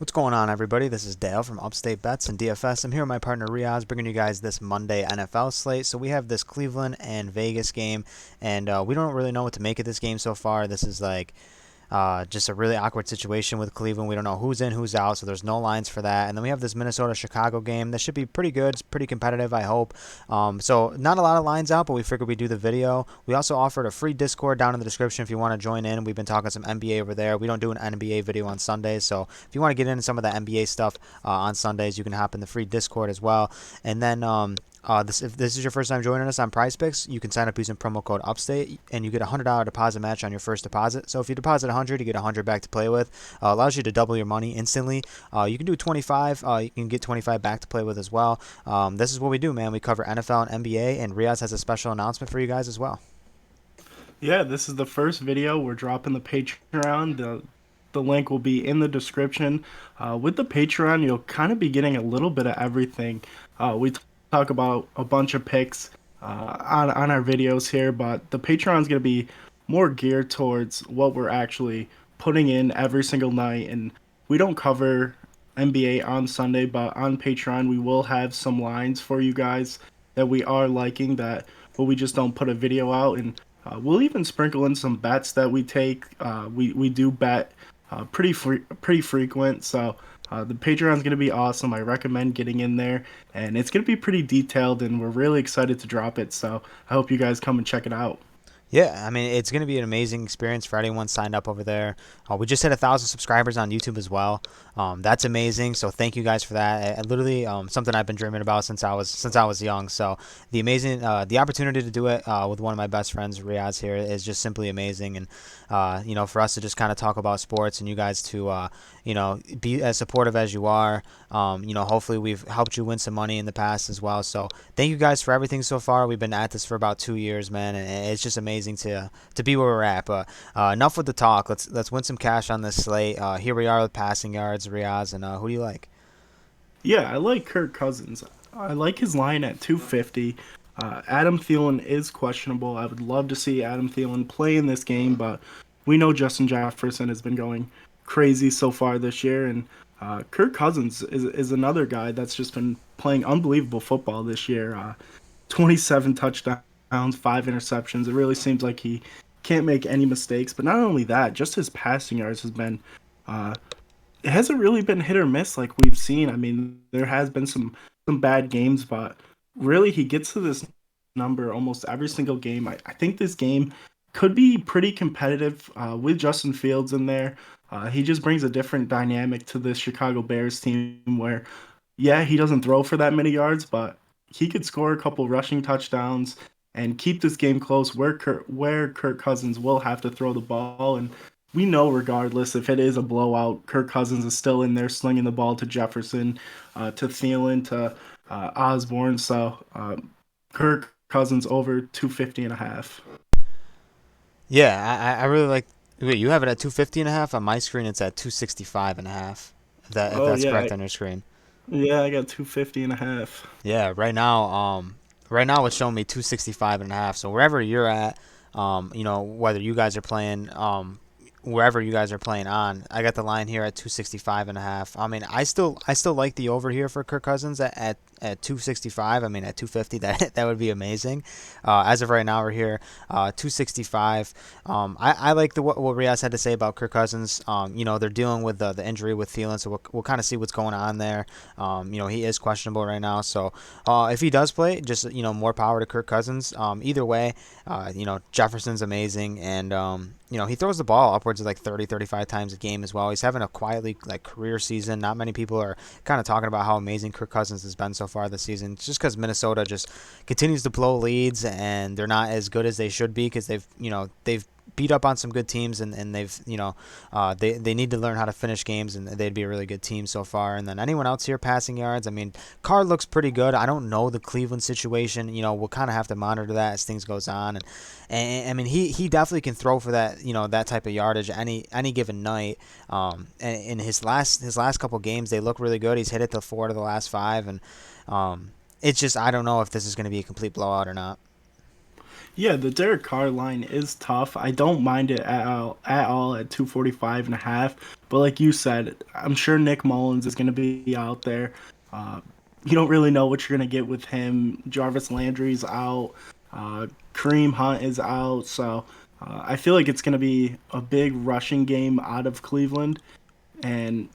What's going on, everybody? This is Dale from Upstate Bets and DFS. I'm here with my partner Riaz, bringing you guys this Monday NFL slate. So we have this Cleveland and Vegas game, and we don't really know what to make of this game so far. This is like just a really awkward situation with Cleveland. We don't know who's in, who's out, so there's no lines for that. And then we have this Minnesota-Chicago game. That should be pretty good. It's pretty competitive, I hope. So not a lot of lines out, but we figured we'd do the video. We also offered a free Discord down in the description if you want to join in. We've been talking some NBA over there. We don't do an NBA video on Sundays, so if you want to get into some of the NBA stuff on Sundays, you can hop in the free Discord as well. And then if this is your first time joining us on PrizePicks, you can sign up using promo code Upstate, and you get a $100 deposit match on your first deposit. So if you deposit 100, you get 100 back to play with. Allows you to double your money instantly. You can do 25. You can get 25 back to play with as well. This is what we do, man. We cover NFL and NBA, and Riaz has a special announcement for you guys as well. Yeah, this is the first video. We're dropping the Patreon. The link will be in the description. With the Patreon, you'll kind of be getting a little bit of everything. We talk about a bunch of picks on our videos here, but the Patreon is going to be more geared towards what we're actually putting in every single night. And we don't cover NBA on Sunday, but on Patreon, we will have some lines for you guys that we are liking that, but we just don't put a video out. And we'll even sprinkle in some bets that we take. We do bet pretty frequent. So the Patreon's gonna be awesome. I recommend getting in there, and it's gonna be pretty detailed, and we're really excited to drop it. So I hope you guys come and check it out. Yeah, I mean, it's going to be an amazing experience for anyone signed up over there. We just hit 1,000 subscribers on YouTube as well. That's amazing. So thank you guys for that. Literally, something I've been dreaming about since I was young. So the opportunity to do it with one of my best friends, Riaz here, is just simply amazing. And for us to just kind of talk about sports and you guys to be as supportive as you are. Hopefully we've helped you win some money in the past as well. So thank you guys for everything so far. We've been at this for about 2 years, man, and it's just amazing to be where we're at. But enough with the talk. Let's win some cash on this slate. Here we are with passing yards, Riaz, and who do you like? Yeah, I like Kirk Cousins. I like his line at 250. Adam Thielen is questionable. I would love to see Adam Thielen play in this game, but we know Justin Jefferson has been going crazy so far this year, and Kirk Cousins is another guy that's just been playing unbelievable football this year. 27 touchdowns, 5 interceptions. It really seems like he can't make any mistakes. But not only that, just his passing yards has been uh, it hasn't really been hit or miss like we've seen. I mean, there has been some bad games, but really he gets to this number almost every single game. I think this game could be pretty competitive with Justin Fields in there. He just brings a different dynamic to this Chicago Bears team where, yeah, he doesn't throw for that many yards, but he could score a couple rushing touchdowns and keep this game close where Kirk Cousins will have to throw the ball. And we know regardless if it is a blowout, Kirk Cousins is still in there slinging the ball to Jefferson, to Thielen, to Osborne. So Kirk Cousins over 250 and a half. Yeah, I really like. Wait, you have it at 250 and a half on my screen. It's at 265 and a half. If Oh that's yeah, correct on your screen. yeah, I got 250 and a half. Yeah, right now it's showing me 265 and a half. So wherever you're at, whether you guys are playing, wherever you guys are playing on, I got the line here at 265 and a half. I mean, I still like the over here for Kirk Cousins at 265. I mean, at 250, that would be amazing. As of right now, we're here 265. I like what Riaz had to say about Kirk Cousins. They're dealing with the injury with Thielen, so we'll kind of see what's going on there. He is questionable right now, so if he does play, just more power to Kirk Cousins. Either way, Jefferson's amazing, and he throws the ball upwards of like 30, 35 times a game as well. He's having a quietly like career season. Not many people are kind of talking about how amazing Kirk Cousins has been so far this season. It's just because Minnesota just continues to blow leads and they're not as good as they should be because they've beat up on some good teams and they've they need to learn how to finish games and they'd be a really good team so far. And then anyone else here passing yards, I mean, Carr looks pretty good. I don't know the Cleveland situation. We'll kind of have to monitor that as things goes on. And I mean, he definitely can throw for that type of yardage any given night. And in his last couple games, they look really good. He's hit it to 4 to the last 5, and it's just I don't know if this is going to be a complete blowout or not. Yeah, the Derek Carr line is tough. I don't mind it at all at 245 and a half. But like you said, I'm sure Nick Mullins is going to be out there. Uh, you don't really know what you're going to get with him. Jarvis Landry's out. Kareem Hunt is out. So I feel like it's going to be a big rushing game out of Cleveland. And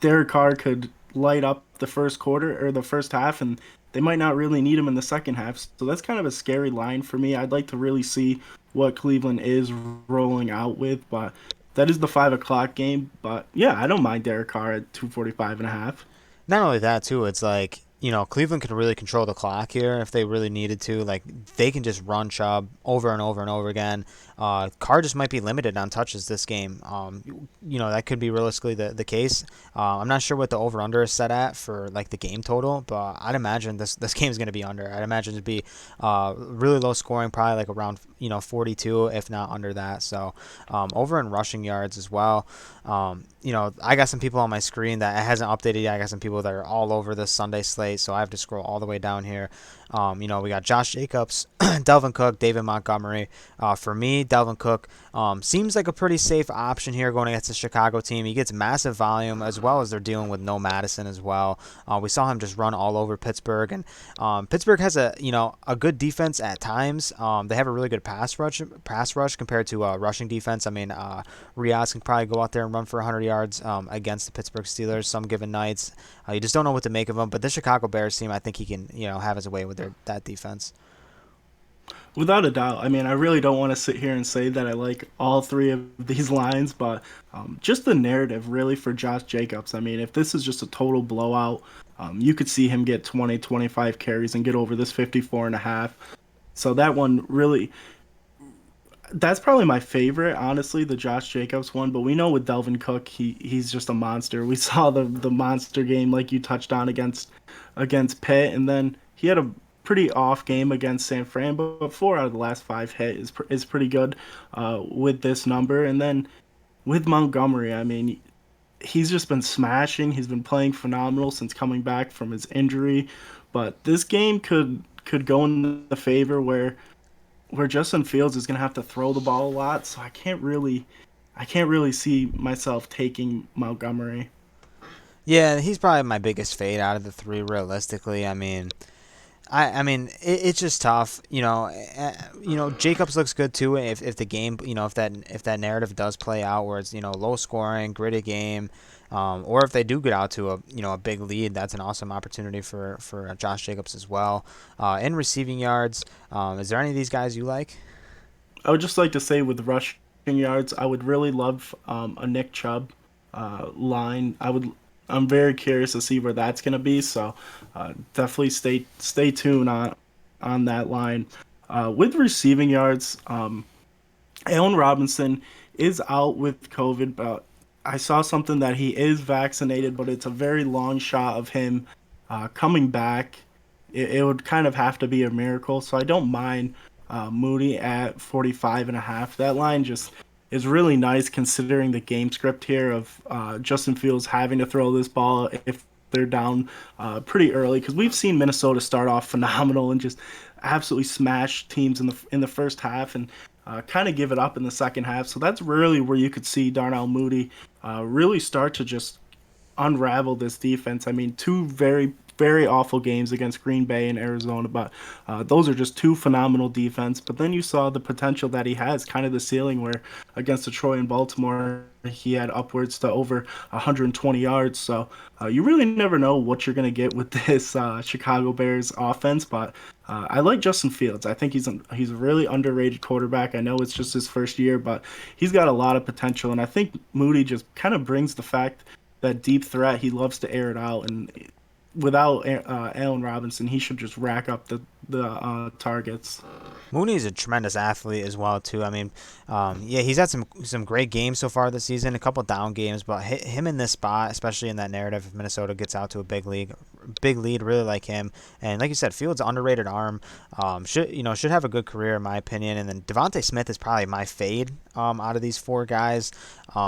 Derek Carr could light up the first quarter or the first half, and they might not really need him in the second half. So that's kind of a scary line for me. I'd like to really see what Cleveland is rolling out with, but that is the 5 o'clock game. But yeah, I don't mind Derek Carr at 245 and a half. Not only that too, it's like Cleveland can really control the clock here if they really needed to. Like they can just run Chubb over and over and over again. Carr just might be limited on touches this game. That could be realistically the case. I'm not sure what the over under is set at for like the game total, but I'd imagine this game is going to be under. I'd imagine it'd be really low scoring, probably like around 42, if not under that. So over in rushing yards as well. I got some people on my screen that it hasn't updated yet. I got some people that are all over this Sunday slate, so I have to scroll all the way down here. We got Josh Jacobs, Delvin Cook, David Montgomery. For me, Delvin Cook seems like a pretty safe option here going against the Chicago team. He gets massive volume as well as they're dealing with no Madison as well. We saw him just run all over Pittsburgh, and Pittsburgh has a good defense at times. They have a really good pass rush compared to rushing defense. I mean, Riaz can probably go out there and run for 100 yards against the Pittsburgh Steelers some given nights. You just don't know what to make of him. But the Chicago Bears team, I think he can have his way with that defense. Without a doubt. I mean, I really don't want to sit here and say that I like all three of these lines, but just the narrative really for Josh Jacobs. I mean, if this is just a total blowout, you could see him get 20, 25 carries and get over this 54 and a half. So that one really, that's probably my favorite, honestly, the Josh Jacobs one. But we know with Delvin Cook, he's just a monster. We saw the monster game like you touched on against Pitt, and then he had a pretty off game against San Fran, but 4 out of the last 5 hit is pretty good with this number. And then with Montgomery, I mean, he's just been smashing. He's been playing phenomenal since coming back from his injury. But this game could go in the favor where Justin Fields is going to have to throw the ball a lot. So I can't really see myself taking Montgomery. Yeah, he's probably my biggest fade out of the three, realistically. I mean, it's just tough. Jacobs looks good too. If the game, if that narrative does play out, where it's low scoring, gritty game, or if they do get out to a big lead, that's an awesome opportunity for Josh Jacobs as well. In receiving yards, is there any of these guys you like? I would just like to say with rushing yards, I would really love a Nick Chubb line. I'm very curious to see where that's going to be. So definitely stay tuned on that line. With receiving yards, Allen Robinson is out with COVID, but I saw something that he is vaccinated, but it's a very long shot of him coming back. It would kind of have to be a miracle. So I don't mind Moody at 45 and a half. That line just is really nice considering the game script here of Justin Fields having to throw this ball if they're down pretty early, because we've seen Minnesota start off phenomenal and just absolutely smash teams in the first half and kind of give it up in the second half. So that's really where you could see Darnell Mooney really start to just unravel this defense. I mean, two very, very awful games against Green Bay and Arizona, but those are just two phenomenal defense. But then you saw the potential that he has, kind of the ceiling where against Detroit and Baltimore, he had upwards to over 120 yards. So you really never know what you're going to get with this Chicago Bears offense, but I like Justin Fields. I think he's a really underrated quarterback. I know it's just his first year, but he's got a lot of potential, and I think Moody just kind of brings the fact that deep threat. He loves to air it out, and without Allen Robinson, he should just rack up the targets. Mooney's a tremendous athlete as well too. I mean, yeah, he's had some great games so far this season, a couple down games, but him in this spot, especially in that narrative, if Minnesota gets out to a big lead, really like him. And like you said, Fields underrated arm, should have a good career in my opinion. And then Devontae Smith is probably my fade out of these four guys.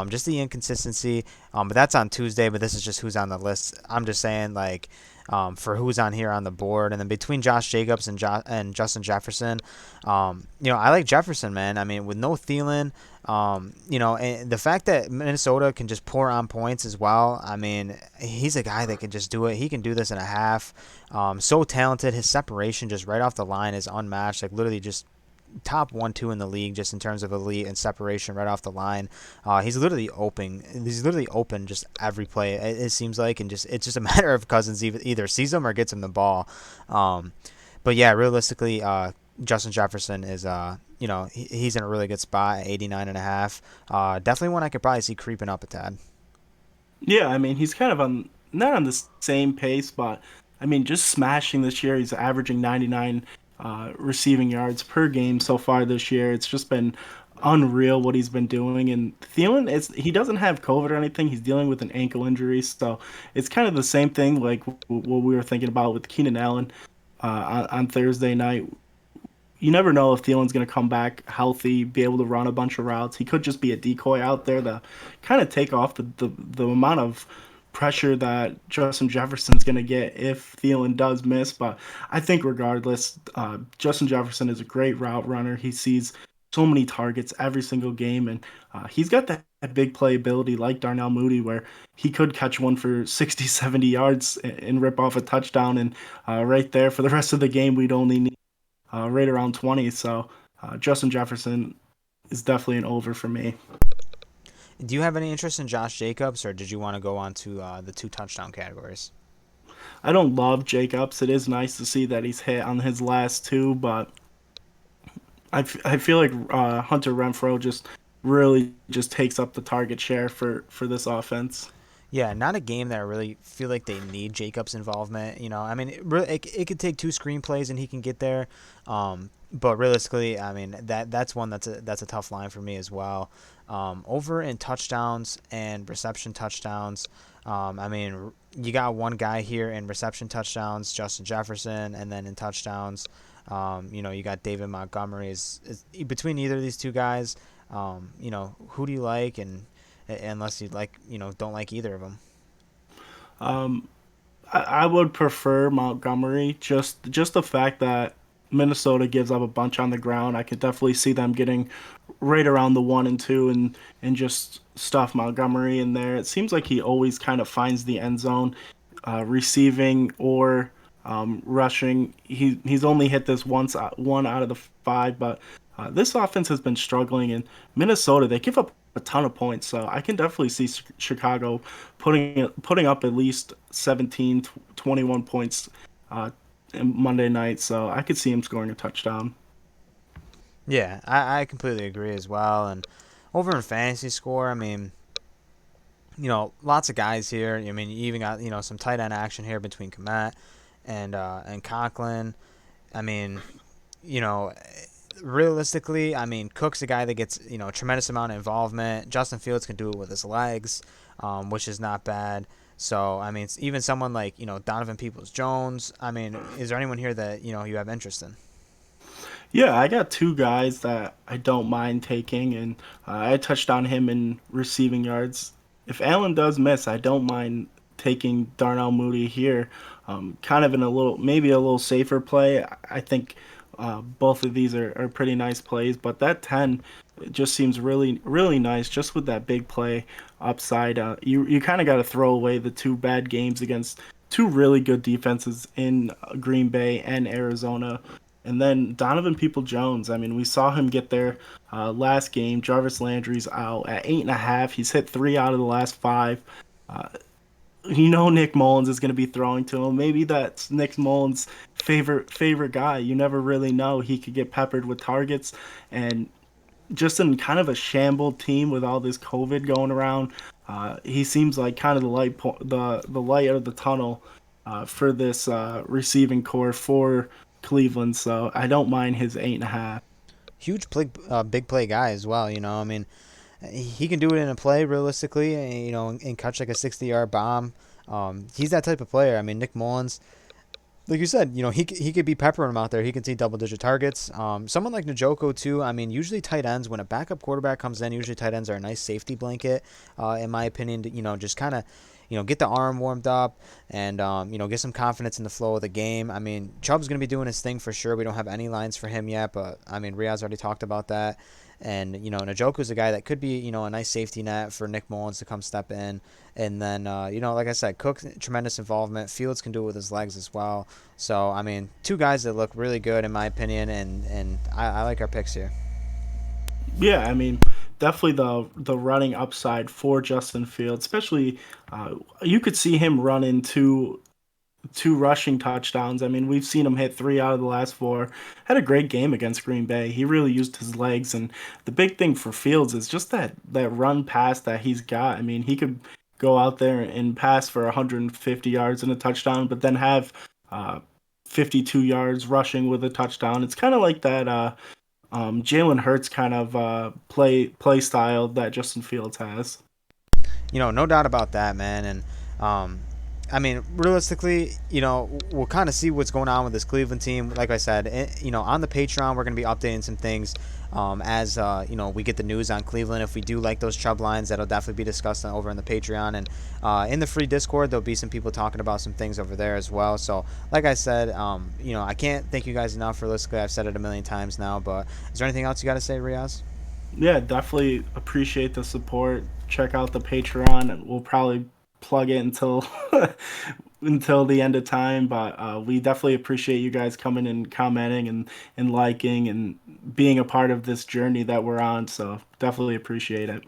Just the inconsistency, but that's on Tuesday. But this is just who's on the list. I'm just saying, like, for who's on here on the board. And then between Josh Jacobs and Justin Jefferson, I like Jefferson, man. I mean, with no Thielen, and the fact that Minnesota can just pour on points as well. I mean, he's a guy that can just do it. He can do this in a half. So talented. His separation just right off the line is unmatched. Like literally just top 1-2 in the league just in terms of elite and separation right off the line. He's literally open. He's literally open just every play. It seems like, and just it's just a matter of Cousins either sees him or gets him the ball. But yeah, realistically, Justin Jefferson is he's in a really good spot at 89.5. Definitely one I could probably see creeping up a tad. Yeah, I mean, he's kind of on not on the same pace, but I mean, just smashing this year. He's averaging 99 receiving yards per game so far this year. It's just been unreal what he's been doing. And Thielen, he doesn't have COVID or anything. He's dealing with an ankle injury, so it's kind of the same thing like what we were thinking about with Keenan Allen on Thursday night. You never know if Thielen's going to come back healthy, be able to run a bunch of routes. He could just be a decoy out there to kind of take off the amount of pressure that Justin Jefferson's going to get if Thielen does miss. But I think regardless, Justin Jefferson is a great route runner. He sees so many targets every single game, and he's got that big playability like Darnell Mooney, where he could catch one for 60, 70 yards and rip off a touchdown. And right there for the rest of the game, we'd only need right around 20. So Justin Jefferson is definitely an over for me. Do you have any interest in Josh Jacobs, or did you want to go on to the two touchdown categories? I don't love Jacobs. It is nice to see that he's hit on his last two, but I feel like Hunter Renfro just really just takes up the target share for this offense. Yeah, not a game that I really feel like they need Jacobs' involvement. I mean, it could take two screenplays and he can get there. But realistically, I mean that's one that's a tough line for me as well. Over in touchdowns and reception touchdowns, I mean you got one guy here in reception touchdowns, Justin Jefferson, and then in touchdowns, you got David Montgomery. Is between either of these two guys, who do you like unless you like don't like either of them. Um, I would prefer Montgomery. Just the fact that Minnesota gives up a bunch on the ground, I could definitely see them getting right around the 1 and 2 and just stuff Montgomery in there. It seems like he always kind of finds the end zone, receiving or rushing. He's only hit this once, one out of the five, but this offense has been struggling. In Minnesota, they give up a ton of points, so I can definitely see Chicago putting up at least 17, 21 points Monday night. So I could see him scoring a touchdown. Yeah, I completely agree as well. And over in fantasy score, I mean, lots of guys here. I mean, you even got some tight end action here between Komet and Conklin. I mean, you know, realistically, I mean, Cook's a guy that gets a tremendous amount of involvement. Justin Fields can do it with his legs, which is not bad. So I mean, it's even someone like Donovan Peoples Jones. I mean, is there anyone here that you have interest in? Yeah, I got two guys that I don't mind taking, and I touched on him in receiving yards. If Allen does miss, I don't mind taking Darnell Mooney here, kind of in a little, maybe a little safer play. I think both of these are pretty nice plays, but that 10 just seems really, really nice just with that big play upside. You kind of got to throw away the two bad games against two really good defenses in Green Bay and Arizona. And then Donovan People Jones. I mean, we saw him get there last game. Jarvis Landry's out at 8.5. He's hit three out of the last five. Uh, Nick Mullins is going to be throwing to him. Maybe that's Nick Mullins' favorite guy. You never really know. He could get peppered with targets, and just in kind of a shambled team with all this COVID going around. He seems like kind of the light out of the tunnel for this receiving core for Cleveland. So I don't mind his 8.5. Huge big play guy as well. I mean, he can do it in a play realistically. And catch like a 60-yard bomb. He's that type of player. I mean, Nick Mullins, like you said, he could be peppering him out there. He can see double-digit targets. Someone like Njoku too. I mean, usually tight ends, when a backup quarterback comes in, usually tight ends are a nice safety blanket, in my opinion. To, just kind of get the arm warmed up and get some confidence in the flow of the game. I mean, Chubb's going to be doing his thing for sure. We don't have any lines for him yet, but I mean, Riaz already talked about that. And Njoku's a guy that could be a nice safety net for Nick Mullins to come step in. And then like I said, Cook, tremendous involvement. Fields can do it with his legs as well. So I mean, two guys that look really good in my opinion, and I like our picks here. Yeah, I mean, definitely the running upside for Justin Fields, especially you could see him run into two rushing touchdowns. I mean, we've seen him hit three out of the last four. Had a great game against Green Bay. He really used his legs, and the big thing for Fields is just that run pass that he's got. I mean, he could go out there and pass for 150 yards and a touchdown, but then have uh, 52 yards rushing with a touchdown. It's kind of like that Jalen Hurts kind of play style that Justin Fields has. No doubt about that, man. And I mean, realistically, we'll kind of see what's going on with this Cleveland team. Like I said, on the Patreon, we're going to be updating some things as we get the news on Cleveland. If we do like those Chubb lines, that'll definitely be discussed over in the Patreon, and in the free Discord, there'll be some people talking about some things over there as well. So, like I said, I can't thank you guys enough for listening. I've said it a million times now, but is there anything else you got to say, Riaz? Yeah, definitely appreciate the support. Check out the Patreon, and we'll probably plug it until until the end of time. But we definitely appreciate you guys coming and commenting and liking and being a part of this journey that we're on. So definitely appreciate it.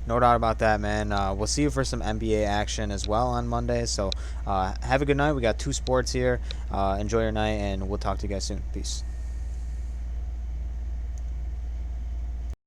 No doubt about that, man. We'll see you for some NBA action as well on Monday. So have a good night. We got two sports here. Enjoy your night, and we'll talk to you guys soon. Peace.